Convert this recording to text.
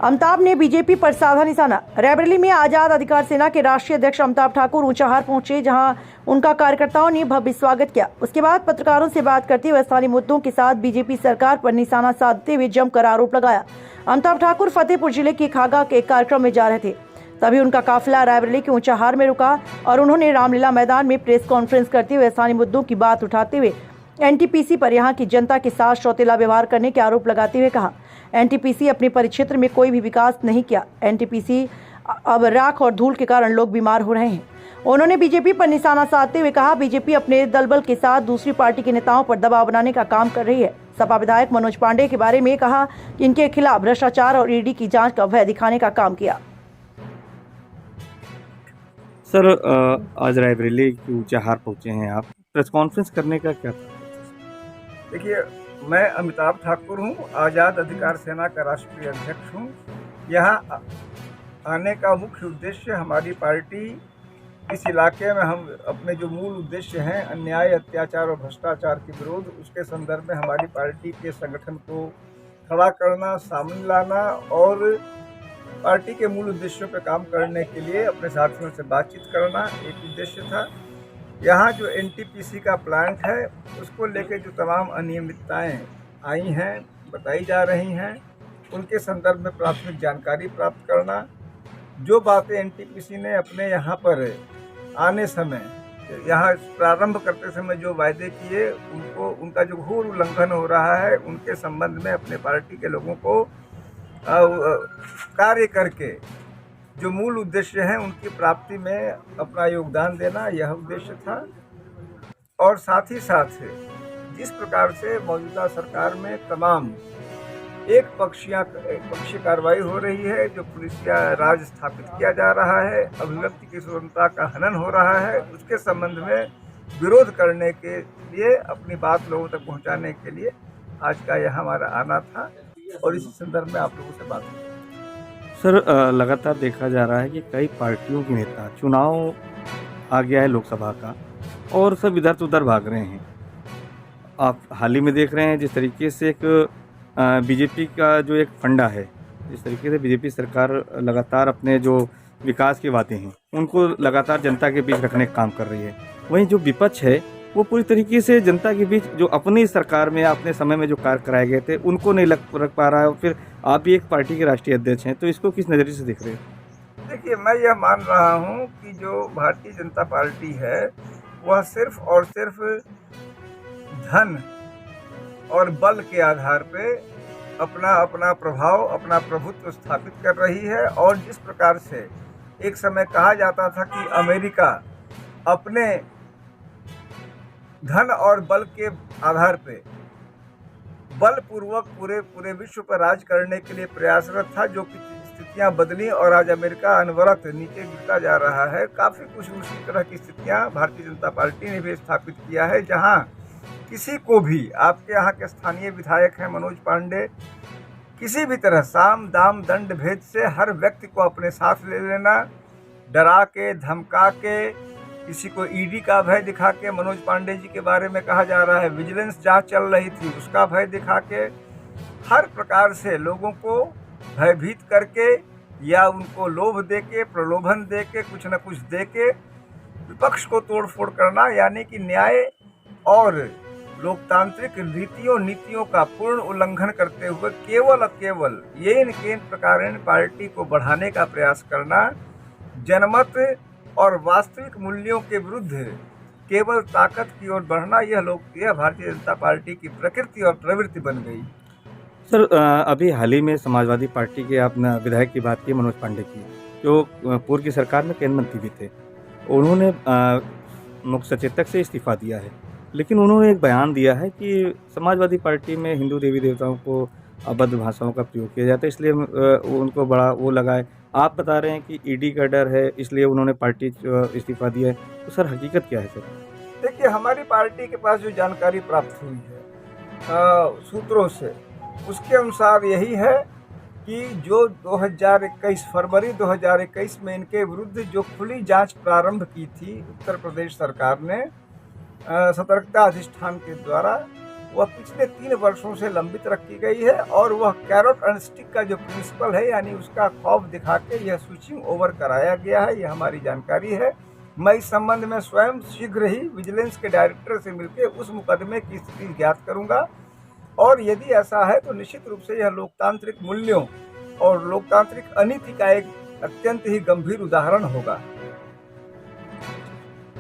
अमिताभ ने बीजेपी पर साधा निशाना। रायबरेली में आजाद अधिकार सेना के राष्ट्रीय अध्यक्ष अमिताभ ठाकुर ऊंचाहार पहुंचे, जहां उनका कार्यकर्ताओं ने भव्य स्वागत किया। उसके बाद पत्रकारों से बात करते हुए स्थानीय मुद्दों के साथ बीजेपी सरकार पर निशाना साधते हुए जमकर आरोप लगाया। अमिताभ ठाकुर फतेहपुर जिले के खागा के कार्यक्रम में जा रहे थे, तभी उनका काफिला रायबरेली के ऊंचाहार में रुका और उन्होंने रामलीला मैदान में प्रेस कॉन्फ्रेंस करते हुए स्थानीय मुद्दों की बात उठाते हुए एनटीपीसी पर यहां की जनता के साथ सौतेला व्यवहार करने के आरोप लगाते हुए कहा, एनटीपीसी अपने परिक्षेत्र में कोई भी विकास नहीं किया। एनटीपीसी अब राख और धूल के कारण लोग बीमार हो रहे हैं। उन्होंने बीजेपी पर निशाना साधते हुए कहा, बीजेपी अपने दलबल के साथ दूसरी पार्टी के नेताओं पर दबाव बनाने का काम कर रही है। सपा विधायक मनोज पांडे के बारे में कहा कि इनके खिलाफ भ्रष्टाचार और ईडी की जांच का भय दिखाने का काम किया। सर, आज रायबरेली के ऊंचाहार पहुंचे हैं आप, प्रेस कॉन्फ्रेंस करने का क्या था? देखिए, मैं अमिताभ ठाकुर हूँ, आज़ाद अधिकार सेना का राष्ट्रीय अध्यक्ष हूँ। यहाँ आने का मुख्य उद्देश्य हमारी पार्टी इस इलाके में हम अपने जो मूल उद्देश्य हैं अन्याय, अत्याचार और भ्रष्टाचार के विरोध, उसके संदर्भ में हमारी पार्टी के संगठन को खड़ा करना, सामने लाना और पार्टी के मूल उद्देश्यों पर काम करने के लिए अपने साथियों से बातचीत करना एक उद्देश्य था। यहाँ जो एनटीपीसी का प्लांट है उसको लेके जो तमाम अनियमितताएं आई हैं, बताई जा रही हैं, उनके संदर्भ में प्राथमिक जानकारी प्राप्त करना। जो बातें एनटीपीसी ने अपने यहाँ पर आने समय, यहाँ प्रारंभ करते समय जो वायदे किए, उनका जो घोर उल्लंघन हो रहा है, उनके संबंध में अपने पार्टी के लोगों को कार्य करके जो मूल उद्देश्य हैं उनकी प्राप्ति में अपना योगदान देना, यह उद्देश्य था। और साथ ही साथ जिस प्रकार से मौजूदा सरकार में तमाम एक पक्षीय कार्रवाई हो रही है, जो पुलिसिया राज स्थापित किया जा रहा है, अभिव्यक्ति की स्वतंत्रता का हनन हो रहा है, उसके संबंध में विरोध करने के लिए, अपनी बात लोगों तक पहुंचाने के लिए आज का यह हमारा आना था और इसी संदर्भ में आप लोगों से बात की। सर, लगातार देखा जा रहा है कि कई पार्टियों के नेता, चुनाव आ गया है लोकसभा का और सब इधर से उधर भाग रहे हैं। आप हाल ही में देख रहे हैं जिस तरीके से एक बीजेपी का जो एक फंडा है, जिस तरीके से बीजेपी सरकार लगातार अपने जो विकास की बातें हैं उनको लगातार जनता के बीच रखने का काम कर रही है, वहीं जो विपक्ष है वो पूरी तरीके से जनता के बीच जो अपनी सरकार में अपने समय में जो कार्य कराए गए थे उनको नहीं रख पा रहा है। फिर आप भी एक पार्टी के राष्ट्रीय अध्यक्ष हैं, तो इसको किस नज़रिए से देख रहे हैं? देखिए, मैं यह मान रहा हूं कि जो भारतीय जनता पार्टी है वह सिर्फ और सिर्फ धन और बल के आधार पे अपना प्रभाव, अपना प्रभुत्व स्थापित कर रही है। और जिस प्रकार से एक समय कहा जाता था कि अमेरिका अपने धन और बल के आधार पे बलपूर्वक पूरे विश्व पर राज करने के लिए प्रयासरत था, जो कि स्थितियां बदली और आज अमेरिका अनवरत नीचे गिरता जा रहा है। काफ़ी कुछ उसी तरह की स्थितियां भारतीय जनता पार्टी ने भी स्थापित किया है, जहां किसी को भी, आपके यहाँ के स्थानीय विधायक हैं मनोज पांडे, किसी भी तरह साम दाम दंड भेद से हर व्यक्ति को अपने साथ ले लेना, डरा के, धमका के, किसी को ईडी का भय दिखा के, मनोज पांडे जी के बारे में कहा जा रहा है विजिलेंस जांच चल रही थी उसका भय दिखा के, हर प्रकार से लोगों को भयभीत करके या उनको लोभ दे के, प्रलोभन दे के, कुछ न कुछ दे के विपक्ष को तोड़फोड़ करना, यानी कि न्याय और लोकतांत्रिक नीतियों का पूर्ण उल्लंघन करते हुए केवल ये इन प्रकार पार्टी को बढ़ाने का प्रयास करना, जनमत और वास्तविक मूल्यों के विरुद्ध केवल ताकत की ओर बढ़ना, यह भारतीय जनता पार्टी की प्रकृति और प्रवृत्ति बन गई। सर, अभी हाल ही में समाजवादी पार्टी के आपने विधायक की बात की, मनोज पांडे की, जो पूर्व की सरकार में केंद्र मंत्री भी थे, उन्होंने मुख्य सचेतक से इस्तीफा दिया है, लेकिन उन्होंने एक बयान दिया है कि समाजवादी पार्टी में हिंदू देवी देवताओं को अभद्र भाषाओं का प्रयोग किया जाता है, इसलिए उनको बड़ा वो लगा है। आप बता रहे हैं कि ईडी का डर है इसलिए उन्होंने पार्टी इस्तीफा दिया है, तो सर हकीकत क्या है सर? देखिए, हमारी पार्टी के पास जो जानकारी प्राप्त हुई है सूत्रों से, उसके अनुसार यही है कि जो 2021 फरवरी 2021 में इनके विरुद्ध जो खुली जांच प्रारंभ की थी उत्तर प्रदेश सरकार ने सतर्कता अधिष्ठान के द्वारा, वह पिछले 3 वर्षों से लंबित रखी गई है और वह कैरोट एंड स्टिक का जो प्रिंसिपल है, यानी उसका खौफ दिखा के यह स्विचिंग ओवर कराया गया है, यह हमारी जानकारी है। मैं इस संबंध में स्वयं शीघ्र ही विजिलेंस के डायरेक्टर से मिलकर उस मुकदमे की स्थिति ज्ञात करूंगा और यदि ऐसा है तो निश्चित रूप से यह लोकतांत्रिक मूल्यों और लोकतांत्रिक अनीति का एक अत्यंत ही गंभीर उदाहरण होगा।